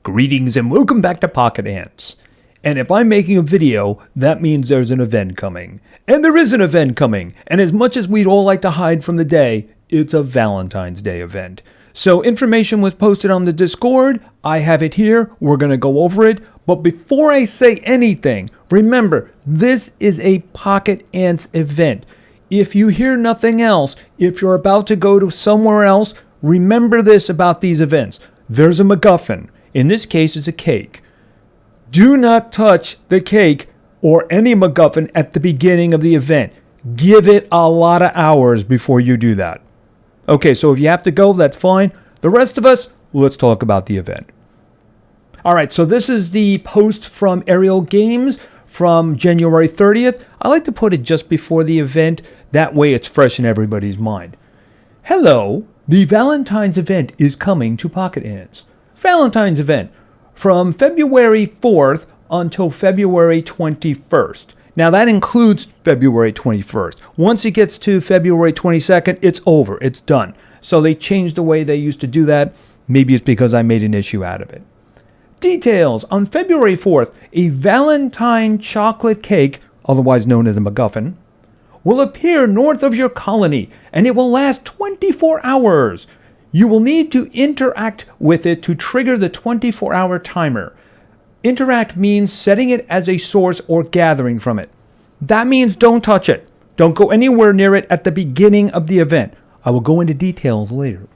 Greetings and welcome back to Pocket Ants. And if I'm making a video, that means there's an event coming. And there is an event coming. And as much as we'd all like to hide from the day, it's a Valentine's Day event. So information was posted on the Discord. I have it here. We're going to go over it. But before I say anything, remember, this is a Pocket Ants event. If you hear nothing else, if you're about to go to somewhere else, remember this about these events. There's a MacGuffin. In this case, it's a cake. Do not touch the cake or any MacGuffin at the beginning of the event. Give it a lot of hours before you do that. Okay, so if you have to go, that's fine. The rest of us, let's talk about the event. All right, so this is the post from Ariel Games from January 30th. I like to put it just before the event. That way it's fresh in everybody's mind. Hello, the Valentine's event is coming to Pocket Ants. Valentine's event from February 4th until February 21st. Now that includes February 21st. Once it gets to February 22nd, it's over. It's done. So they changed the way they used to do that. Maybe it's because I made an issue out of it. Details. On February 4th, a Valentine chocolate cake, otherwise known as a MacGuffin, will appear north of your colony, and it will last 24 hours. You will need to interact with it to trigger the 24-hour timer. Interact means setting it as a source or gathering from it. That means don't touch it. Don't go anywhere near it at the beginning of the event. I will go into details later.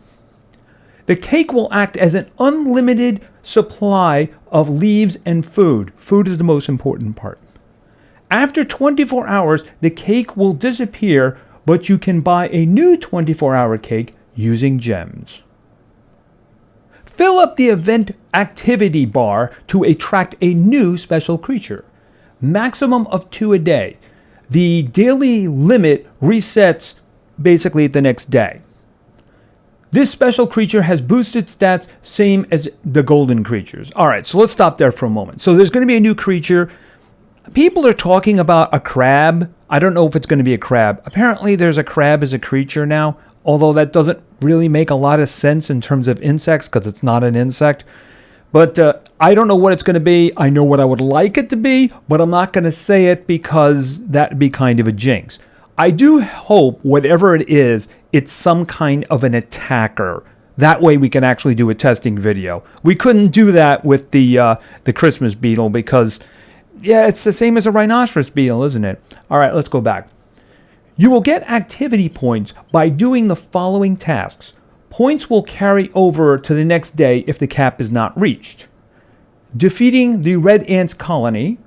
The cake will act as an unlimited supply of leaves and food. Food is the most important part. After 24 hours, the cake will disappear, but you can buy a new 24-hour cake using gems. Fill up the event activity bar to attract a new special creature. Maximum of 2 a day. The daily limit resets basically the next day. This special creature has boosted stats same as the golden creatures. All right, so let's stop there for a moment. So there's going to be a new creature. People are talking about a crab. I don't know if it's going to be a crab. Apparently there's a crab as a creature now, although that doesn't really make a lot of sense in terms of insects because it's not an insect. But I don't know what it's going to be. I know what I would like it to be, but I'm not going to say it because that would be kind of a jinx. I do hope whatever it is, it's some kind of an attacker. That way we can actually do a testing video. We couldn't do that with the Christmas beetle because, yeah, it's the same as a rhinoceros beetle, isn't it? All right, let's go back. You will get activity points by doing the following tasks. Points will carry over to the next day if the cap is not reached. Defeating the red ants colony,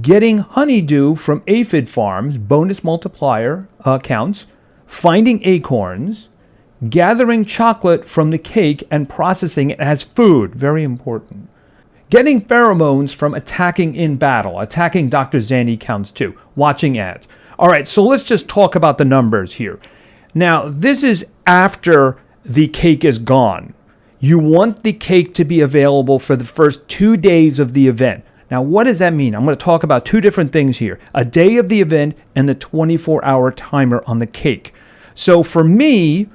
getting honeydew from aphid farms, bonus multiplier counts, finding acorns, gathering chocolate from the cake and processing it as food, very important. Getting pheromones from attacking in battle. Attacking Dr. Zanny counts too. Watching ads. All right, so let's just talk about the numbers here. Now, this is after the cake is gone. You want the cake to be available for the first 2 days of the event. Now, what does that mean? I'm going to talk about two different things here. A day of the event and the 24-hour timer on the cake. So for me,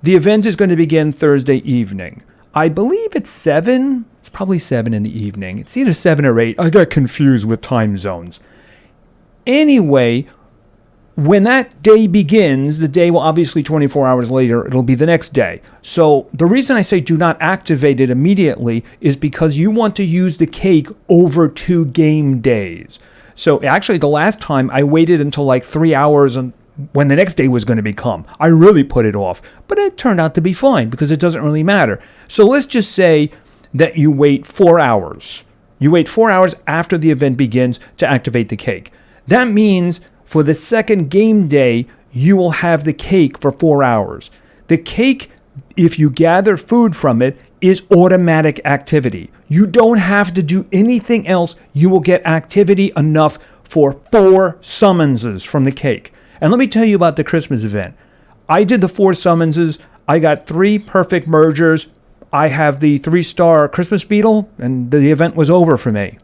the event is going to begin Thursday evening. I believe it's 7. It's probably 7 in the evening. It's either 7 or 8. I got confused with time zones. Anyway, when that day begins, the day will obviously 24 hours later, it'll be the next day. So the reason I say do not activate it immediately is because you want to use the cake over 2 game days. So actually the last time I waited until like 3 hours and when the next day was going to become. I really put it off, but it turned out to be fine because it doesn't really matter. So let's just say that you wait 4 hours. You wait 4 hours after the event begins to activate the cake. That means for the second game day, you will have the cake for 4 hours. The cake, if you gather food from it, is automatic activity. You don't have to do anything else. You will get activity enough for 4 summonses from the cake. And let me tell you about the Christmas event. I did the 4 summonses. I got 3 perfect mergers. I have the 3-star Christmas beetle, and the event was over for me.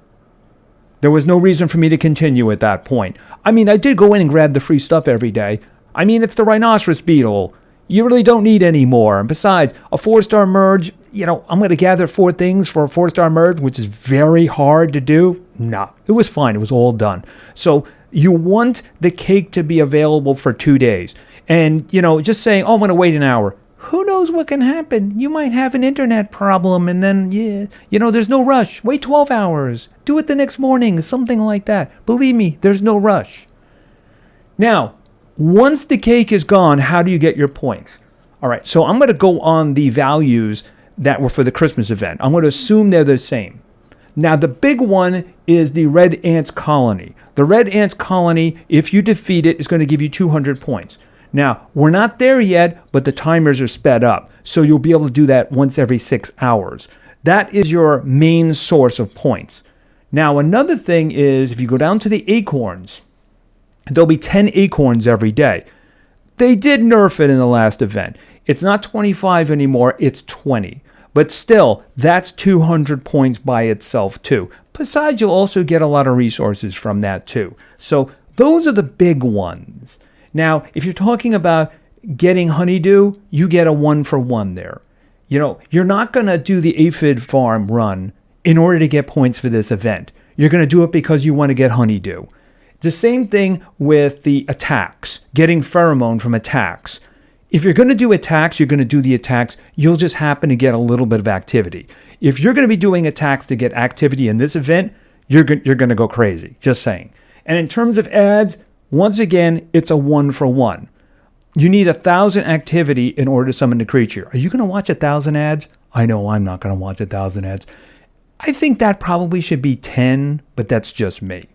There was no reason for me to continue at that point. I mean, I did go in and grab the free stuff every day. I mean, it's the rhinoceros beetle. You really don't need any more. And besides, a 4-star merge, I'm going to gather 4 things for a 4-star merge, which is very hard to do. No, it was fine. It was all done. So you want the cake to be available for 2 days. And, just saying, oh, I'm going to wait an hour. Who knows what can happen? You might have an internet problem and then, there's no rush. Wait 12 hours. Do it the next morning, something like that. Believe me, there's no rush. Now, once the cake is gone, how do you get your points? All right, so I'm going to go on the values that were for the Christmas event. I'm going to assume they're the same. Now, the big one is the Red Ants Colony. The Red Ants Colony, if you defeat it, is going to give you 200 points. Now, we're not there yet, but the timers are sped up, so you'll be able to do that once every 6 hours. That is your main source of points. Now, another thing is, if you go down to the acorns, there'll be 10 acorns every day. They did nerf it in the last event. It's not 25 anymore, it's 20. But still, that's 200 points by itself too. Besides, you'll also get a lot of resources from that too. So those are the big ones. Now, if you're talking about getting honeydew, you get a 1-for-1 there. You're not going to do the aphid farm run in order to get points for this event. You're going to do it because you want to get honeydew. The same thing with the attacks, getting pheromone from attacks. If you're going to do attacks, you're going to do the attacks. You'll just happen to get a little bit of activity. If you're going to be doing attacks to get activity in this event, you're going to go crazy, just saying. And in terms of ads, once again, it's a 1-for-1. You need 1,000 activity in order to summon the creature. Are you going to watch 1,000 ads? I know I'm not going to watch 1,000 ads. I think that probably should be 10, but that's just me.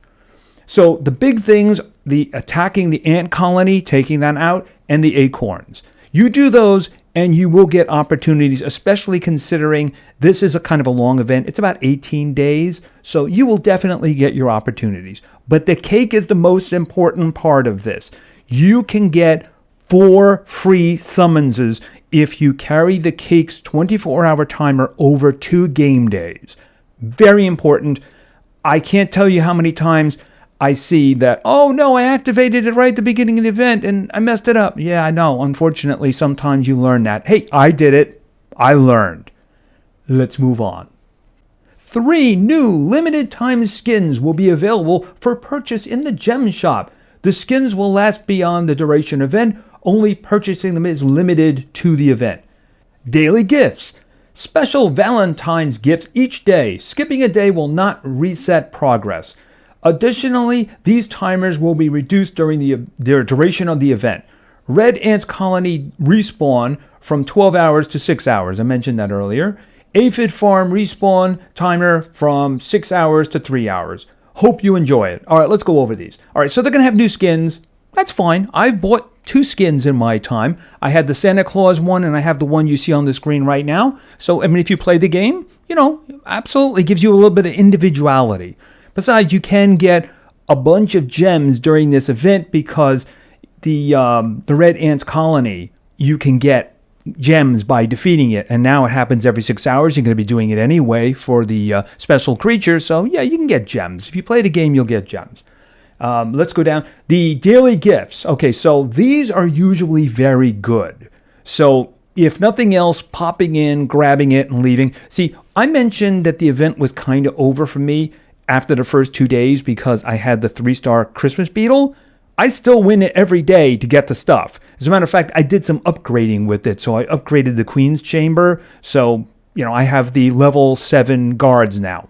So the big things, the attacking the ant colony, taking that out, and the acorns. You do those and you will get opportunities, especially considering this is a kind of a long event. It's about 18 days, so you will definitely get your opportunities. But the cake is the most important part of this. You can get 4 free summonses if you carry the cake's 24-hour timer over 2 game days. Very important. I can't tell you how many times I see that, oh no, I activated it right at the beginning of the event and I messed it up. Yeah, I know. Unfortunately, sometimes you learn that. Hey, I did it. I learned. Let's move on. 3 new limited time skins will be available for purchase in the gem shop. The skins will last beyond the duration event. Only purchasing them is limited to the event. Daily gifts. Special Valentine's gifts each day. Skipping a day will not reset progress. Additionally, these timers will be reduced during their duration of the event. Red Ants Colony respawn from 12 hours to 6 hours. I mentioned that earlier. Aphid Farm respawn timer from 6 hours to 3 hours. Hope you enjoy it. All right, let's go over these. All right, so they're going to have new skins. That's fine. I've bought 2 skins in my time. I had the Santa Claus one and I have the one you see on the screen right now. So, if you play the game, absolutely gives you a little bit of individuality. Besides, you can get a bunch of gems during this event because the Red Ants Colony, you can get gems by defeating it. And now it happens every 6 hours. You're going to be doing it anyway for the special creatures. So, yeah, you can get gems. If you play the game, you'll get gems. Let's go down. The daily gifts. Okay, so these are usually very good. So if nothing else, popping in, grabbing it, and leaving. See, I mentioned that the event was kind of over for me after the first 2 days because I had the 3-star Christmas beetle. I still win it every day to get the stuff. As a matter of fact, I did some upgrading with it. So I upgraded the Queen's Chamber. So, I have the level 7 guards now.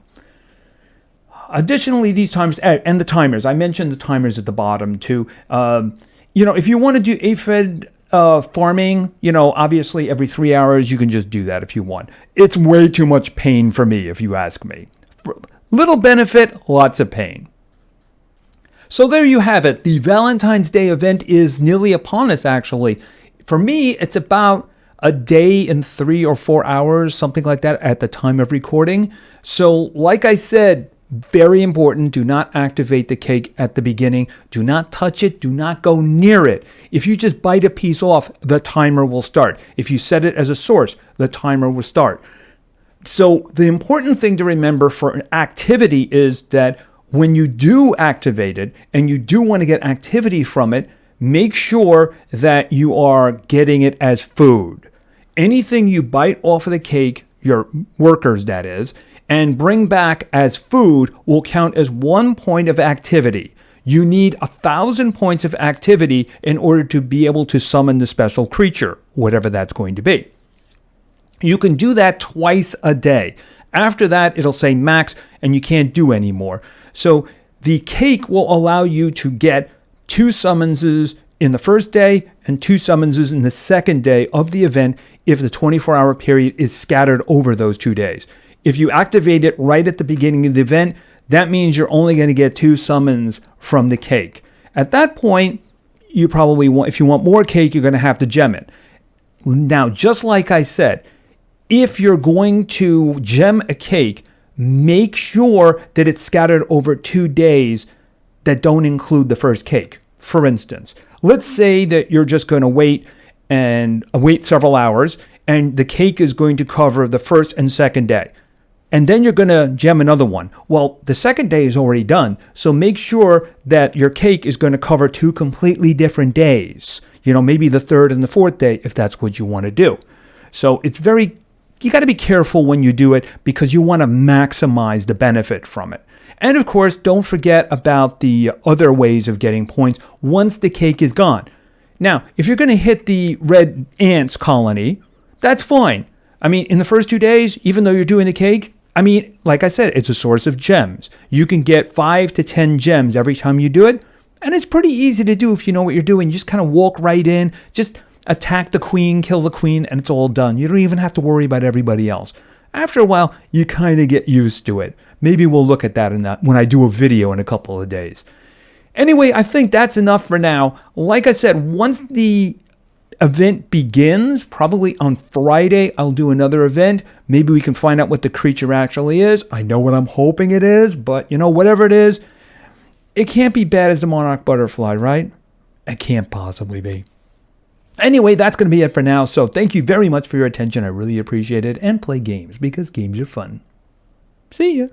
Additionally, these timers, and the timers, I mentioned the timers at the bottom too. If you want to do aphid farming, obviously every 3 hours, you can just do that if you want. It's way too much pain for me, if you ask me. Little benefit, lots of pain. So there you have it. The Valentine's Day event is nearly upon us, actually. For me, it's about a day and 3 or 4 hours, something like that at the time of recording. So like I said, very important, do not activate the cake at the beginning. Do not touch it. Do not go near it. If you just bite a piece off, the timer will start. If you set it as a source, the timer will start. So the important thing to remember for an activity is that when you do activate it and you do want to get activity from it, make sure that you are getting it as food. Anything you bite off of the cake, your workers that is, and bring back as food will count as 1 point of activity. You need 1,000 points of activity in order to be able to summon the special creature, whatever that's going to be. You can do that twice a day. After that, it'll say max, and you can't do any more. So the cake will allow you to get 2 summonses in the first day and 2 summonses in the second day of the event if the 24-hour period is scattered over those 2 days. If you activate it right at the beginning of the event, that means you're only going to get 2 summons from the cake. At that point, you probably want, if you want more cake, you're going to have to gem it. Now, just like I said, if you're going to gem a cake, make sure that it's scattered over 2 days that don't include the first cake. For instance, let's say that you're just going to wait several hours, and the cake is going to cover the first and second day. And then you're going to gem another one. Well, the second day is already done, so make sure that your cake is going to cover 2 completely different days. Maybe the third and the fourth day, if that's what you want to do. So you got to be careful when you do it because you want to maximize the benefit from it. And of course, don't forget about the other ways of getting points once the cake is gone. Now, if you're going to hit the red ants colony, that's fine. In the first 2 days, even though you're doing the cake, like I said, it's a source of gems. You can get 5 to 10 gems every time you do it. And it's pretty easy to do if you know what you're doing. You just kind of walk right in, just attack the queen, kill the queen, and it's all done. You don't even have to worry about everybody else. After a while, you kind of get used to it. Maybe we'll look at that when I do a video in a couple of days. Anyway, I think that's enough for now. Like I said, once the event begins, probably on Friday, I'll do another event. Maybe we can find out what the creature actually is. I know what I'm hoping it is, but whatever it is, it can't be bad as the monarch butterfly, right? It can't possibly be. Anyway, that's going to be it for now. So thank you very much for your attention. I really appreciate it. And play games because games are fun. See ya.